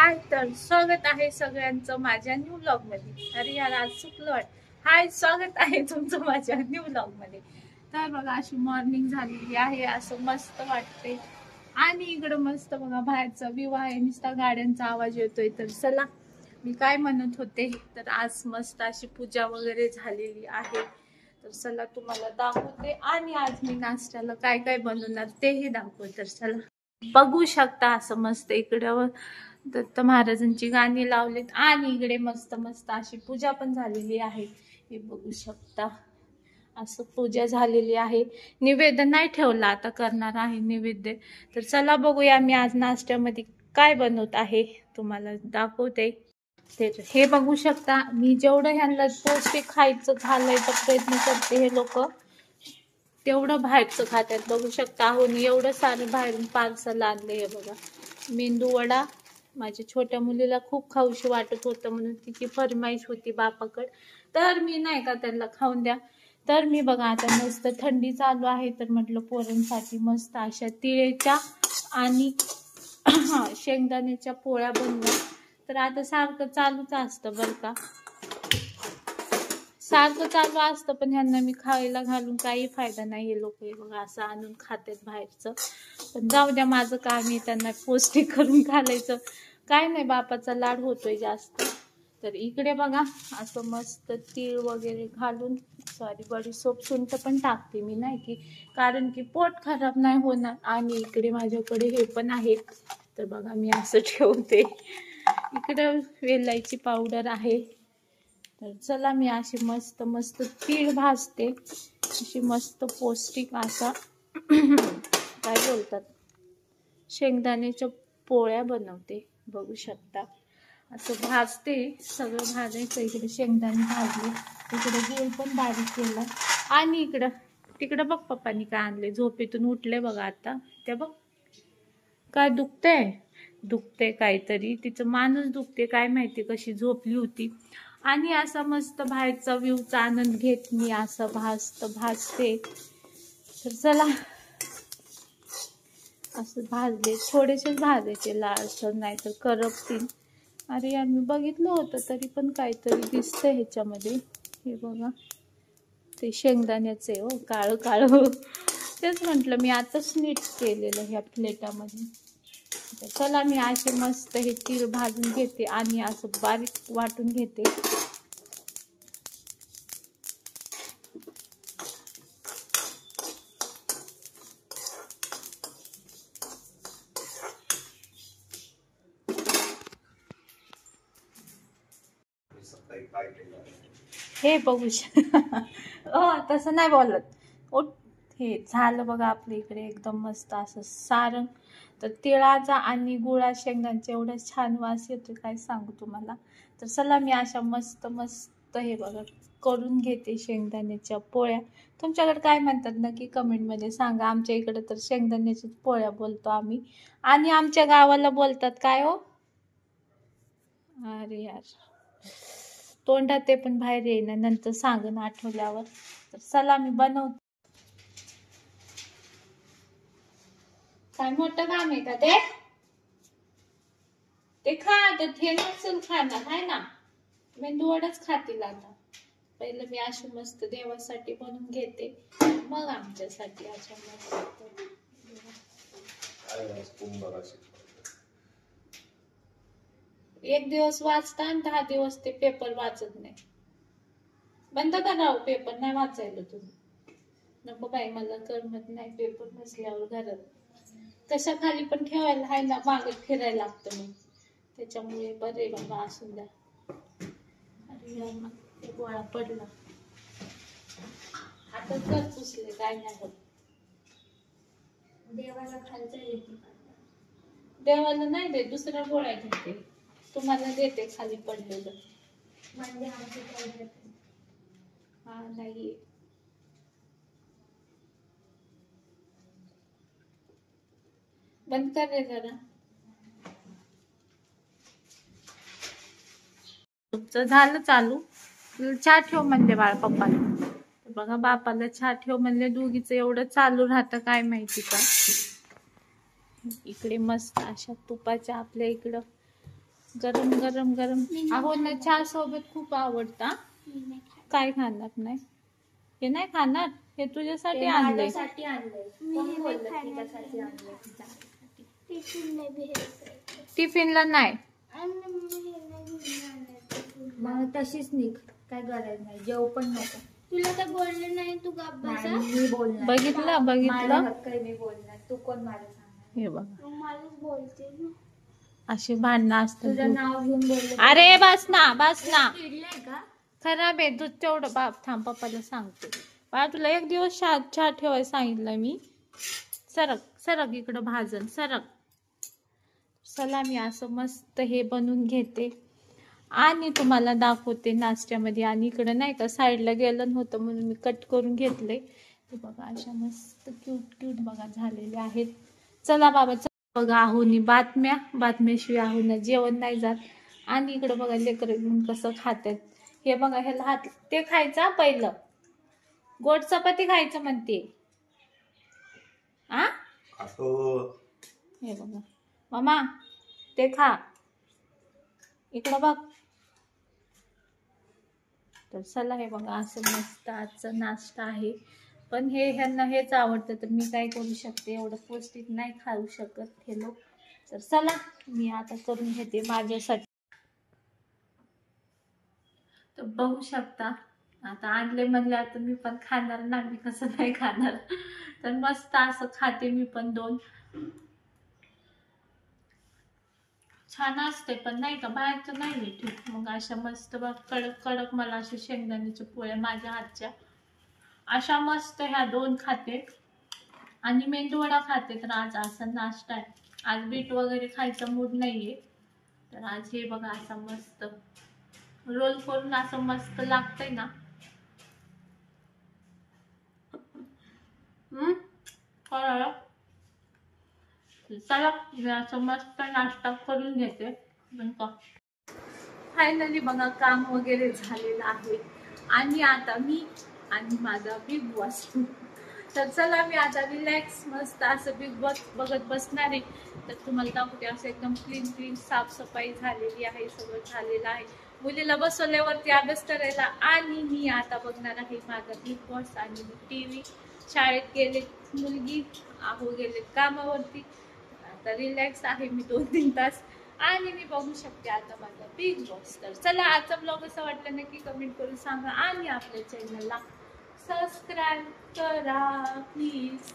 हाय, तर स्वागत आहे सगळ्यांचं माझ्या न्यू व्लॉग मध्ये. अरे यार, आज चुकलं वाट. हाय, स्वागत आहे तुमचं माझ्या न्यू व्लॉग मध्ये. तर बघा, अशी मॉर्निंग झालेली आहे, असं मस्त वाटते. आणि इकडं मस्त बघा बाहेरचा व्ह्यू आहे, नुसता गाड्यांचा आवाज येतोय. तर चला, मी काय म्हणत होते, तर आज मस्त अशी पूजा वगैरे झालेली आहे. तर चला तुम्हाला दाखवते, आणि आज मी नाश्त्याला काय काय बनवणार तेही दाखवते. तर चला बघू शकता, असं मस्त इकडं दत्त महाराजांची गाणी लावलीत, आणि इकडे मस्त मस्त अशी पूजा पण झालेली आहे. हे बघू शकता, असं पूजा झालेली आहे. निवेद्य नाही ठेवला, आता करणार आहे निवेद्य. तर चला बघूया मी आज नाश्त्यामध्ये काय बनवत आहे, तुम्हाला दाखवते. हे बघू शकता, मी जेवढं ह्यांना पौष्टिक खायचं घालायचा प्रयत्न करते, हे लोक तेवढं बाहेरचं खातात. बघू शकता, हो एवढं सारं बाहेरून पार्सल आणले. हे बघा, मेंदू वडा माझ्या छोट्या मुलीला खूप खाऊशी वाटत होतं, म्हणून तिची फरमाईश होती बापाकड. तर मी नाही का त्यांना खाऊन द्या. तर मी बघा, आता मस्त थंडी चालू आहे, तर म्हटलं पोरांसाठी मस्त अशा तिळेच्या आणि शेंगदाण्याच्या पोळ्या बनवल्या. तर आता सारखं चालूच असतं बरं का, सारखं चालू असतं, पण ह्यांना मी खायला घालून काही फायदा नाही. हे लोक बघा असं आणून खातात बाहेरचं. पण जाऊ द्या, माझं काम आहे त्यांना पौष्टिक करून घालायचं. काय नाही, बापाचा लाड होतोय जास्त. तर इकडे बघा, असं मस्त तीळ वगैरे घालून, बडीशेप सुंठ पण टाकते मी, नाही की कारण की पोट खराब नाही होणार. आणि इकडे माझ्याकडे हे पण आहे, तर बघा मी असं ठेवते. इकडे वेलायची पावडर आहे. तर चला, मी अशी मस्त मस्त तीळ भाजते, अशी मस्त पौष्टिक असा काय बोलतात, शेंगदाण्याच्या पोळ्या बनवते. बघू शकता, असं भाजते, सगळं भाजायचं. इकडे शेंगदाणे भाजले, इकडे गूळ पण बारीक केला. आणि इकडं तिकडं बघ, पप्पांनी काय आणले, झोपेतून उठले बघा आता. ते बघ, काय दुखते काहीतरी, तिचं मानच दुखते, काय माहिती कशी झोपली होती. आणि असा मस्त बाहेरचा व्ह्यूचा आनंद घेत मी असं भाजते. तर चला, असं भाजले, थोडेसेच भाजायचे, लालसर नाही तर करपतील. अरे यार, मी बघितलं होतं, तरी पण काहीतरी दिसतंय ह्याच्यामध्ये. हे बघा, ते शेंगदाण्याचं आहे हो, काळं काळं. तेच म्हटलं, मी आताच नीट केलेलं ह्या प्लेटामध्ये. चला, मी असे मस्त हे तीळ भाजून घेते आणि असं बारीक वाटून घेते. हे बघू तसं नाही बोलत. हे झालं बघा, आपल्या इकडे एकदम मस्त असं सारंग. तर तिळाचा आणि गुळा शेंगदाण्याचा एवढा छान वास येतो, काय सांगू तुम्हाला. तर चला, मी अशा मस्त मस्त हे बघा करून घेते शेंगदाण्याच्या पोळ्या. तुमच्याकडे काय म्हणतात नक्की कमेंटमध्ये सांगा. आमच्या इकडे तर शेंगदाण्याच्याच पोळ्या बोलतो आम्ही, आणि आमच्या गावाला बोलतात काय हो, अरे यार, तोंडात ते पण बाहेर येईना, नंतर सांगन आठवल्यावर. तर चला, मी बनवते. काय मोठं काम आहे का ते खा, तर हे नसेल खाणार आहे ना, मेंदू वडाच खातील. आता पहिलं मी अशी मस्त देवासाठी बनवून घेते, मग आमच्यासाठी अशा मस्त. एक दिवस वाचता आणि 10 दिवस ते पेपर वाचत नाही. बंद करावं, पेपर नाही वाचायला तुम्ही. नको बाई, मला करमत नाही पेपर नसल्यावर घरात. कशा खाली पण ठेवायला आहे ना, मागत फिरायला लागतं मग, त्याच्यामुळे बरे बाबा असून द्या. अरे यार, मग गोळा पडला, आता कर पुसले, काय नाही होत. देवाला खालचा येते, देवाला नाही दे, दुसरा गोळा घेते, तुम्हाला देते खाली पडलेलं. म्हणजे हा नाही, बंद कर रे जरा. तुमचं झालं चालू, चहा ठेव म्हणले बाळ पप्पाला. बघा, बापाला चहा ठेव म्हणले, दोघीचं एवढं चालू राहतं काय माहिती का. इकडे मस्त अशा तुपाच्या आपल्या इकडं गरम गरम गरम. अहो ना चहा सोबत खूप आवडता. काय खाणार नाही? हे नाही खाणार? हे तुझ्यासाठी आणलंय. टिफिनला नाही. मग तशीच निघ, काय गरज नाही. जेव पण नको. तुला तर बोलले नाही, तू गप्प बसा. मी बोलणार. बघितलं बघितलं. मी बोलणार, तू कोण मला सांगणार? हे बघा मलाच बोलते ना. अशी भांडणं असतात. तुझं नाव घेऊन बोलले. अरे बस ना बस ना. चिडलाय का? खराब आहे दूध तेवढं. बाप थांब पप्पाला सांगते. बा तुला एक दिवस चहा ठेवायला सांगितलं मी. सरक सरक इकडं भाजन सरक. चला मी असं मस्त हे बनवून घेते आणि तुम्हाला दाखवते नाश्त्यामध्ये. आणि इकडं नाही का साईडला गेलं नव्हतं म्हणून मी कट करून घेतले. ते बघा अशा मस्त क्यूट क्यूट बघा झालेले आहेत. चला बाबा बघा आहोनी बातम्याशिवाय आहोना जेवण नाही जात. आणि इकडं बघा लेकरं घेऊन कसं खातात. हे बघा ह्याला हात ते खायचं पहिलं. गोड चपाती खायचं म्हणते. आ हे बघा मामा ते खा. इकडं बघ. तर चला हे बघा असं मस्त आजचं नाश्ता आहे. पण ह्यांना हेच आवडतं तर मी काय करू शकते. एवढं पौष्टिक नाही खाऊ शकत हे लोक. तर चला मी आता करून घेते माझ्यासाठी. तर बघू शकता आता आणले म्हणले आता मी पण खाणार ना. मी कसं नाही खाणार. तर मस्त असं खाते मी पण 2. छान असते पण नाही का बाहेरचं नाही मी ठीक. मग अशा मस्त बघ कडक कडक मला अशा शेंगदाण्याच्या पोळ्या माझ्या हातच्या अशा मस्त ह्या 2 खाते. आणि मेंदूवडा खाते. तर आज असा नाश्ता आहे. आज बीट वगैरे खायचा मूड नाहीये. तर आज हे बघा असा मस्त रोल करून असं मस्त लागतंय ना. चला मी असं मस्त नाश्ता करून घेते. फायनली बघा काम वगैरे झालेलं आहे. आणि आता मी आणि माझा बिग बॉस. तर चला मी आता रिलॅक्स मस्त असं बिग बॉस बघत बसणार आहे. तर तुम्हाला दाखवते असं एकदम क्लीन साफसफाई झालेली आहे. सगळं झालेलं आहे. मुलीला बसवल्यावरती अभ्यास करायला. आणि मी आता बघणार आहे माझा बिग बॉस. आणि TV. शाळेत गेले मुलगी आहो गेले कामावरती. आता रिलॅक्स आहे मी 2-3 तास. आणि मी बघू शकते आता माझा बिग बॉस. तर चला आजचा ब्लॉग असा वाटला नक्की कमेंट करून सांगा. आणि आपल्या चॅनलला सबस्क्राईब करा प्लीज.